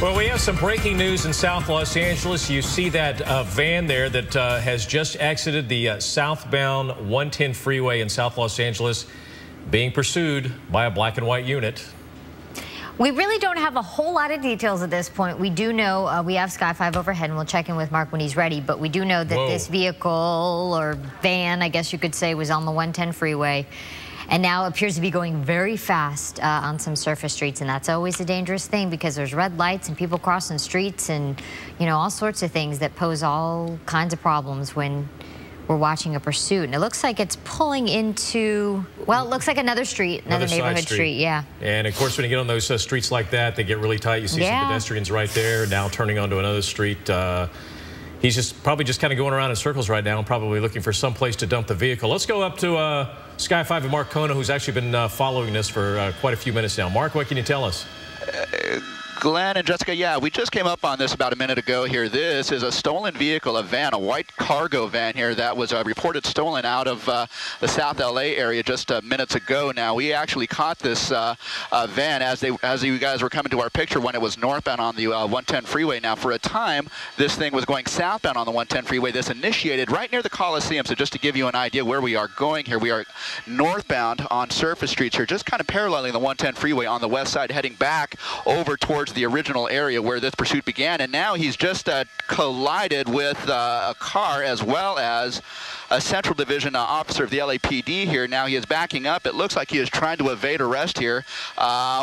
Well, we have some breaking news in South Los Angeles. You see that van there that has just exited the southbound 110 freeway in South Los Angeles, being pursued by a black and white unit. We really don't have a whole lot of details at this point. We do know we have Sky 5 overhead, and we'll check in with Mark when he's ready. But we do know that this vehicle, or van, I guess you could say, was on the 110 freeway, and now appears to be going very fast on some surface streets. And that's always a dangerous thing because there's red lights and people crossing streets and, you know, all sorts of things that pose all kinds of problems when we're watching a pursuit. And it looks like it's pulling into, well, it looks like another street, another neighborhood street. Yeah. And of course, when you get on those streets like that, they get really tight. You see some pedestrians right there, now turning onto another street. He's probably just kind of going around in circles right now and probably looking for some place to dump the vehicle. Let's go up to Sky 5 and Mark Kona, who's actually been following this for quite a few minutes now. Mark, what can you tell us? Glenn and Jessica, yeah, we just came up on this about a minute ago here. This is a stolen vehicle, a van, a white cargo van here that was reported stolen out of the South LA area just minutes ago. Now, we actually caught this van as you guys were coming to our picture when it was northbound on the 110 freeway. Now, for a time, this thing was going southbound on the 110 freeway. This initiated right near the Coliseum. So just to give you an idea where we are going here, we are northbound on surface streets here, just kind of paralleling the 110 freeway on the west side, heading back over towards the original area where this pursuit began. And now he's just collided with a car as well as a Central Division officer of the LAPD here. Now he is backing up. It looks like he is trying to evade arrest here.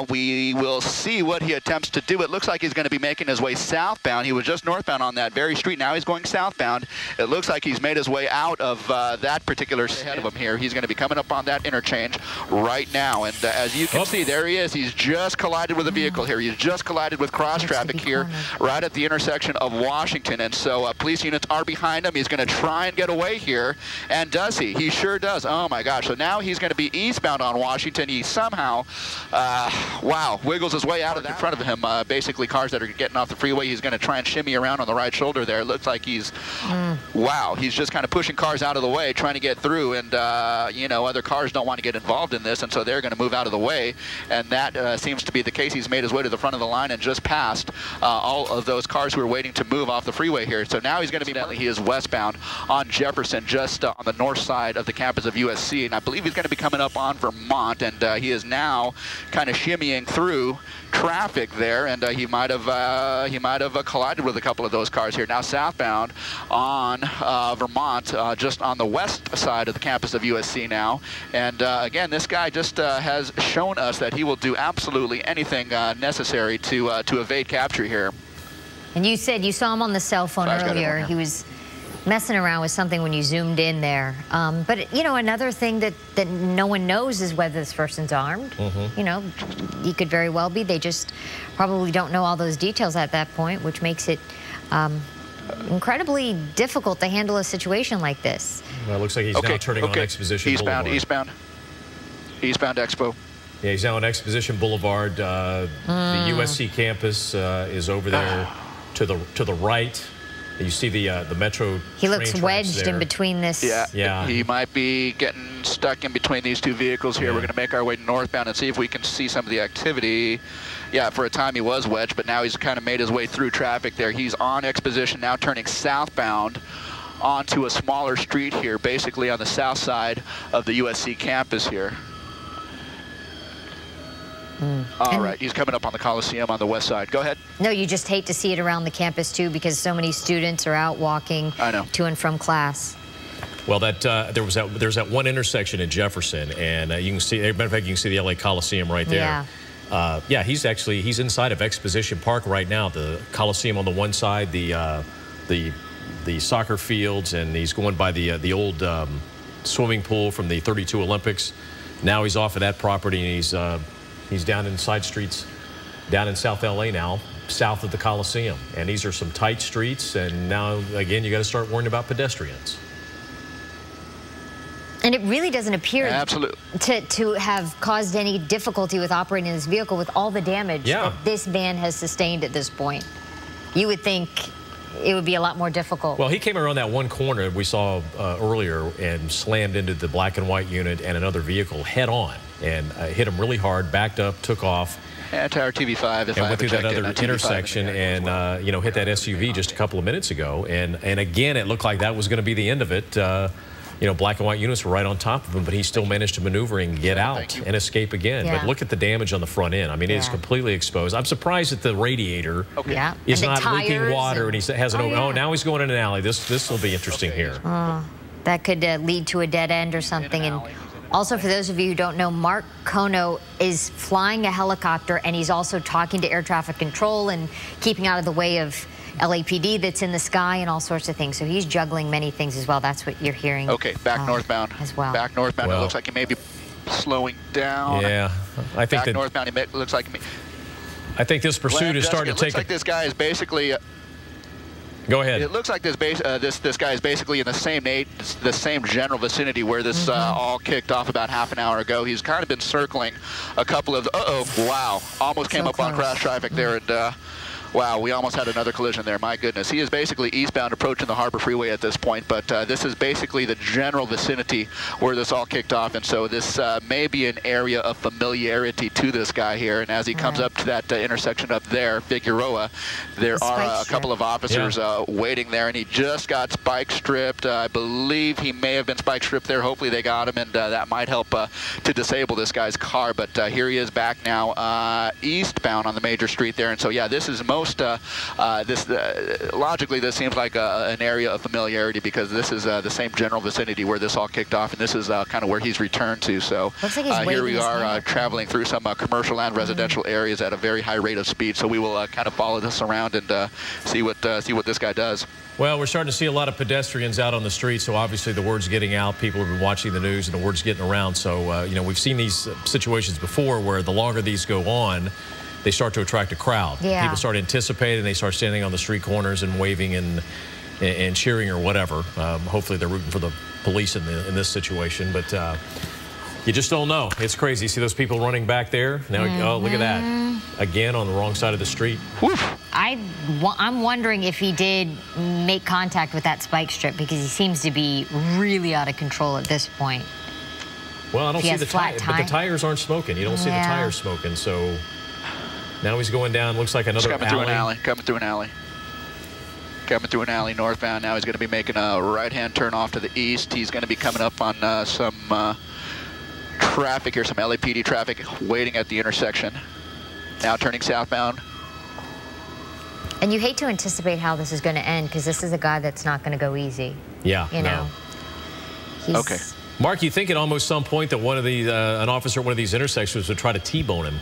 We will see what he attempts to do. It looks like he's going to be making his way southbound. He was just northbound on that very street. Now he's going southbound. It looks like he's made his way out of that particular ahead of him here. He's going to be coming up on that interchange right now. And as you can see, there he is. He's just collided with a vehicle here. He's just collided with cross traffic here right at the intersection of Washington. And so police units are behind him. He's going to try and get away here. And does he? He sure does. Oh my gosh. So now he's going to be eastbound on Washington. He somehow, wiggles his way out of that in front of him. Basically cars that are getting off the freeway. He's going to try and shimmy around on the right shoulder there. It looks like he's, he's just kind of pushing cars out of the way, trying to get through. And, you know, other cars don't want to get involved in this. And so they're going to move out of the way. And that seems to be the case. He's made his way to the front of the line and just passed all of those cars who are waiting to move off the freeway here. So now he's going to be, he is westbound on Jefferson, just on the north side of the campus of USC, and I believe he's going to be coming up on Vermont, and he is now kind of shimmying through traffic there, and he might have collided with a couple of those cars here. Now southbound on Vermont, just on the west side of the campus of USC now, and again, this guy just has shown us that he will do absolutely anything necessary to evade capture here. And you said you saw him on the cell phone earlier. He was messing around with something when you zoomed in there. But, you know, another thing that no one knows is whether this person's armed. You know, he could very well be. They just probably don't know all those details at that point, which makes it incredibly difficult to handle a situation like this. Well, it looks like he's now turning on Exposition Boulevard. Eastbound Expo. Yeah, he's now on Exposition Boulevard. The USC campus is over there to the right. You see the metro. He looks wedged in between this. Yeah. He might be getting stuck in between these two vehicles here. We're going to make our way northbound and see if we can see some of the activity. Yeah, for a time he was wedged, but now he's kind of made his way through traffic there. He's on Exposition now, turning southbound onto a smaller street here, basically on the south side of the USC campus here. All right, he's coming up on the Coliseum on the west side. Go ahead. No, you just hate to see it around the campus, too, because so many students are out walking to and from class. Well, there's that one intersection in Jefferson, and you can see, as a matter of fact, you can see the LA Coliseum right there. Yeah, he's inside of Exposition Park right now. The Coliseum on the one side, the soccer fields, and he's going by the old swimming pool from the '32 Olympics. Now he's off of that property, and he's down in side streets, down in South LA now, south of the Coliseum. And these are some tight streets, and now, again, you got to start worrying about pedestrians. And it really doesn't appear to have caused any difficulty with operating this vehicle with all the damage that this van has sustained at this point. You would think it would be a lot more difficult. Well, he came around that one corner we saw earlier and slammed into the black and white unit and another vehicle head on and hit him really hard, backed up, took off. Tower TV5. And went through that other intersection and, you know, hit that SUV just a couple of minutes ago. And again, it looked like that was going to be the end of it. You know, black and white units were right on top of him, but he still managed to maneuver and get out and escape again. But look at the damage on the front end. I mean, it's completely exposed. I'm surprised that the radiator is not leaking water and he hasn't. Oh, now he's going in an alley. This will be interesting here. That could lead to a dead end or something. And also, for those of you who don't know, Mark Kono is flying a helicopter, and he's also talking to air traffic control and keeping out of the way of LAPD that's in the sky and all sorts of things. So he's juggling many things as well. That's what you're hearing. Okay, back northbound as well. Back northbound. Well, it looks like he may be slowing down. Yeah, I think back northbound. It looks like. I think this pursuit is starting to take. It looks like this guy is basically. Go ahead. It looks like this guy is basically in the same general vicinity where this all kicked off about half an hour ago. He's kind of been circling a couple of. Wow! Almost came up on crash traffic there, and wow, we almost had another collision there. My goodness, he is basically eastbound approaching the Harbor Freeway at this point. But this is basically the general vicinity where this all kicked off, and so this may be an area of familiarity to this guy here. And as he comes up to that intersection up there, Figueroa, there are a couple of officers waiting there, and he just got spike stripped. I believe he may have been spike stripped there. Hopefully they got him, and that might help to disable this guy's car. But here he is back now eastbound on the major street there, and so yeah, this is logically this seems like an area of familiarity because this is the same general vicinity where this all kicked off, and this is kind of where he's returned to. So here we are traveling through some commercial and residential areas at a very high rate of speed. So we will kind of follow this around and see what this guy does. Well, we're starting to see a lot of pedestrians out on the street, so obviously the word's getting out. People have been watching the news, and the word's getting around. So, you know, we've seen these situations before where the longer these go on, they start to attract a crowd. People start anticipating, they start standing on the street corners and waving and cheering or whatever. Hopefully they're rooting for the police in this situation, but you just don't know. It's crazy. See those people running back there? Now, oh, look at that. Again on the wrong side of the street. I'm wondering if he did make contact with that spike strip because he seems to be really out of control at this point. Well, I don't see the tires, but the tires aren't smoking. You don't see the tires smoking, so now he's going down. Looks like another coming through an alley. Coming through an alley northbound. Now he's going to be making a right-hand turn off to the east. He's going to be coming up on some traffic here, some LAPD traffic waiting at the intersection. Now turning southbound. And you hate to anticipate how this is going to end because this is a guy that's not going to go easy. Yeah, you know. Okay. Mark, you think at almost some point that one of these, an officer at one of these intersections would try to T-bone him?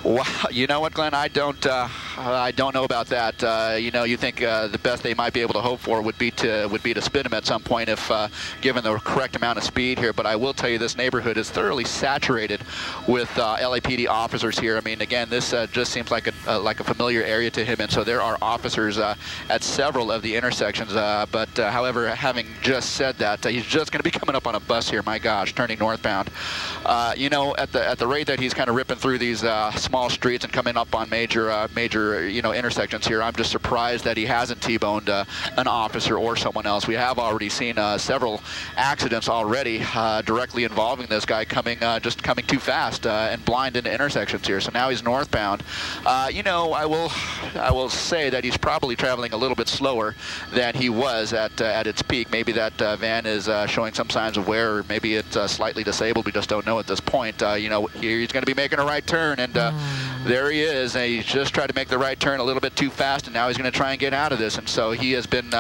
Well, you know what, Glenn? I don't know about that. You know, you think the best they might be able to hope for would be to spin him at some point if given the correct amount of speed here. But I will tell you, this neighborhood is thoroughly saturated with LAPD officers here. I mean, again, this just seems like a familiar area to him, and so there are officers at several of the intersections. But however, having just said that, he's just going to be coming up on a bus here. My gosh, turning northbound. You know, at the rate that he's kind of ripping through these small streets and coming up on major you know, intersections here, I'm just surprised that he hasn't T-boned an officer or someone else. We have already seen several accidents already directly involving this guy just coming too fast and blind into intersections here. So now he's northbound. You know, I will say that he's probably traveling a little bit slower than he was at its peak. Maybe that van is showing some signs of wear, or maybe it's slightly disabled. We just don't know at this point. You know, here he's going to be making a right turn, and there he is. And he's just tried to make the right turn a little bit too fast, and now he's going to try and get out of this. And so he has been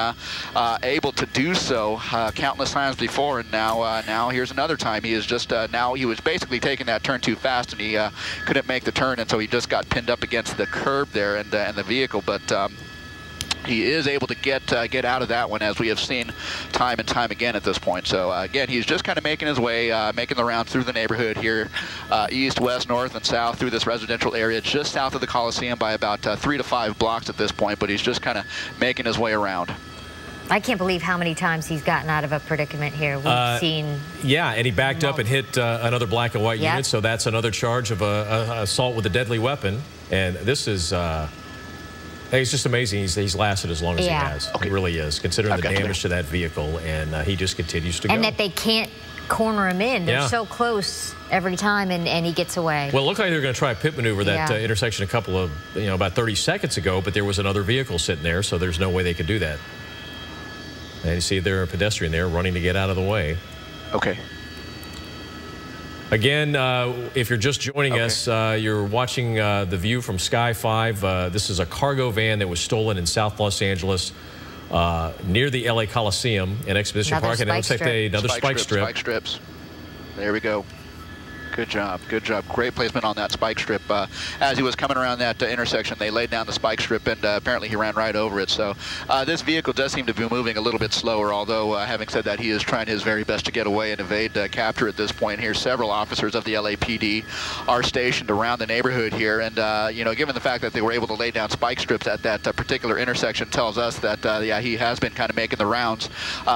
able to do so countless times before, and now here's another time. He is just now he was basically taking that turn too fast, and he couldn't make the turn, and so he just got pinned up against the curb there and the vehicle. But he is able to get out of that one, as we have seen time and time again at this point. So again, he's just kind of making his way, making the round through the neighborhood here, east, west, north, and south through this residential area, just south of the Coliseum by about 3 to 5 blocks at this point. But he's just kind of making his way around. I can't believe how many times he's gotten out of a predicament here. We've seen. Yeah, and he backed up and hit another black and white unit, so that's another charge of assault with a deadly weapon. And this is. It's just amazing. He's lasted as long as he has. It really is, considering the damage to that vehicle, and he just continues to go. And that they can't corner him in. They're so close every time, and he gets away. Well, it looked like they were going to try a pit maneuver that intersection a couple of, about 30 seconds ago, but there was another vehicle sitting there, so there's no way they could do that. And you see there a pedestrian there running to get out of the way. Okay. Again, if you're just joining us, you're watching The View from Sky 5. This is a cargo van that was stolen in South Los Angeles near the LA Coliseum in Exposition Park. And it looks like another spike strip. Spike strips. There we go. Good job. Good job. Great placement on that spike strip. As he was coming around that intersection, they laid down the spike strip, and apparently he ran right over it. So this vehicle does seem to be moving a little bit slower, although having said that, he is trying his very best to get away and evade capture at this point here. Several officers of the LAPD are stationed around the neighborhood here, and given the fact that they were able to lay down spike strips at that particular intersection tells us that, yeah, he has been kind of making the rounds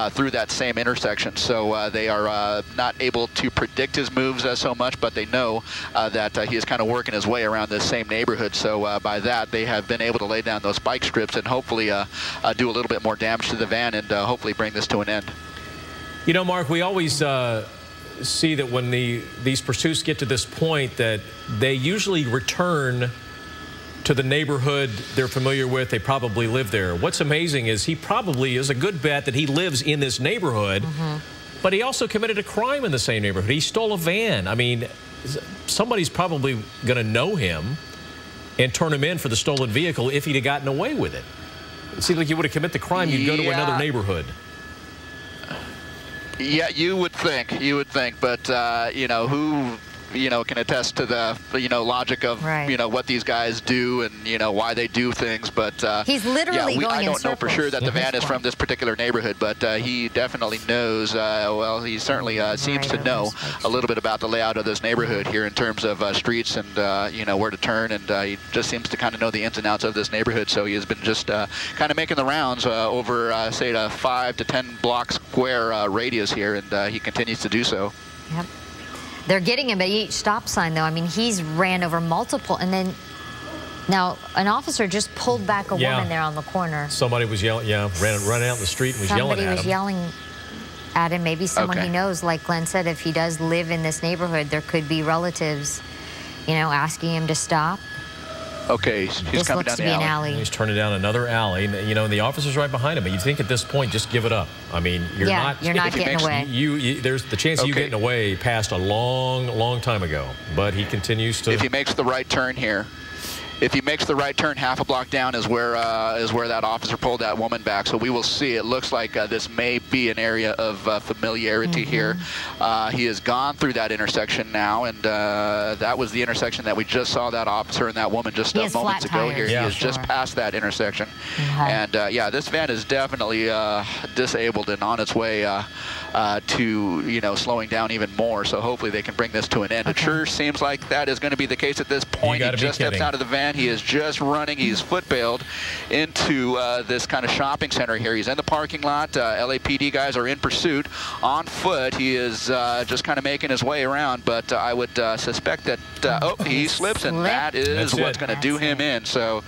through that same intersection. So they are not able to predict his moves so much, but they know that he is kind of working his way around this same neighborhood. So by that, they have been able to lay down those spike strips and hopefully do a little bit more damage to the van and hopefully bring this to an end. You know, Mark, we always see that when these pursuits get to this point that they usually return to the neighborhood they're familiar with. They probably live there. What's amazing is he probably is a good bet that he lives in this neighborhood. But he also committed a crime in the same neighborhood. He stole a van. I mean, somebody's probably going to know him and turn him in for the stolen vehicle if he'd have gotten away with it. It seems like you would have committed the crime, you'd go to another neighborhood. Yeah, you would think, but, who can attest to the, logic of, what these guys do and, why they do things. But he's literally going I in don't know for sure that the van is from this particular neighborhood, but he definitely knows, well, he certainly seems to know a little bit about the layout of this neighborhood here in terms of streets and, where to turn. And he just seems to kind of know the ins and outs of this neighborhood. So he has been just kind of making the rounds over, say, a 5 to 10 block square radius here, and he continues to do so. Yep. They're getting him at each stop sign, though. I mean, he's ran over multiple, and then now an officer just pulled back a woman there on the corner. Somebody was yelling, ran out in the street and was yelling at him. Somebody was yelling at him. Maybe someone he knows, like Glenn said, if he does live in this neighborhood, there could be relatives, asking him to stop. Okay, he's coming down the alley. He's turning down another alley, and the officer's right behind him. But you think at this point, just give it up. I mean, you're not getting away. There's the chance of you getting away passed a long, long time ago. But he continues to. If he makes the right turn here, half a block down is where that officer pulled that woman back. So we will see. It looks like this may be an area of familiarity here. He has gone through that intersection now, and that was the intersection that we just saw that officer and that woman just moments ago here. He has just passed that intersection. And yeah, this van is definitely disabled and on its way to slowing down even more. So hopefully they can bring this to an end. It sure seems like that is going to be the case at this point. He just steps out of the van. He is just running. He's foot-bailed into this kind of shopping center here. He's in the parking lot. LAPD guys are in pursuit on foot. He is just kind of making his way around, but I would suspect that, he slips, and that is what's going to do him in. So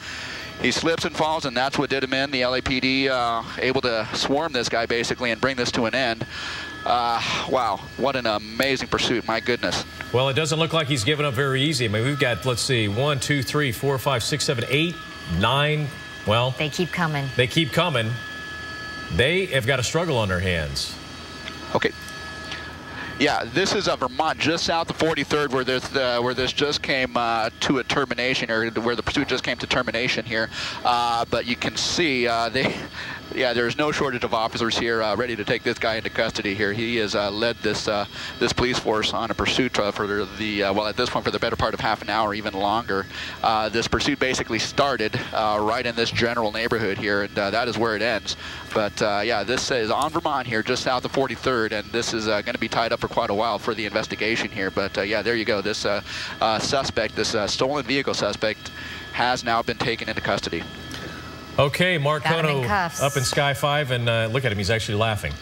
he slips and falls, and that's what did him in. The LAPD able to swarm this guy, basically, and bring this to an end. Wow, what an amazing pursuit, my goodness. Well, it doesn't look like he's given up very easy. I mean, we've got, let's see, 1, 2, 3, 4, 5, 6, 7, 8, 9. Well, they keep coming. They keep coming. They have got a struggle on their hands. Okay. Yeah, this is Vermont, just south of 43rd, where this just came to a termination, or where the pursuit just came to termination here. But you can see there's no shortage of officers here ready to take this guy into custody here. He has led this police force on a pursuit for well, at this point, for the better part of half an hour, even longer. This pursuit basically started right in this general neighborhood here, and that is where it ends. But yeah, this is on Vermont here, just south of 43rd, and this is going to be tied up for quite a while for the investigation here. But yeah, there you go. This suspect, this stolen vehicle suspect, has now been taken into custody. Okay, Mark Kono up in Sky 5, and look at him. He's actually laughing.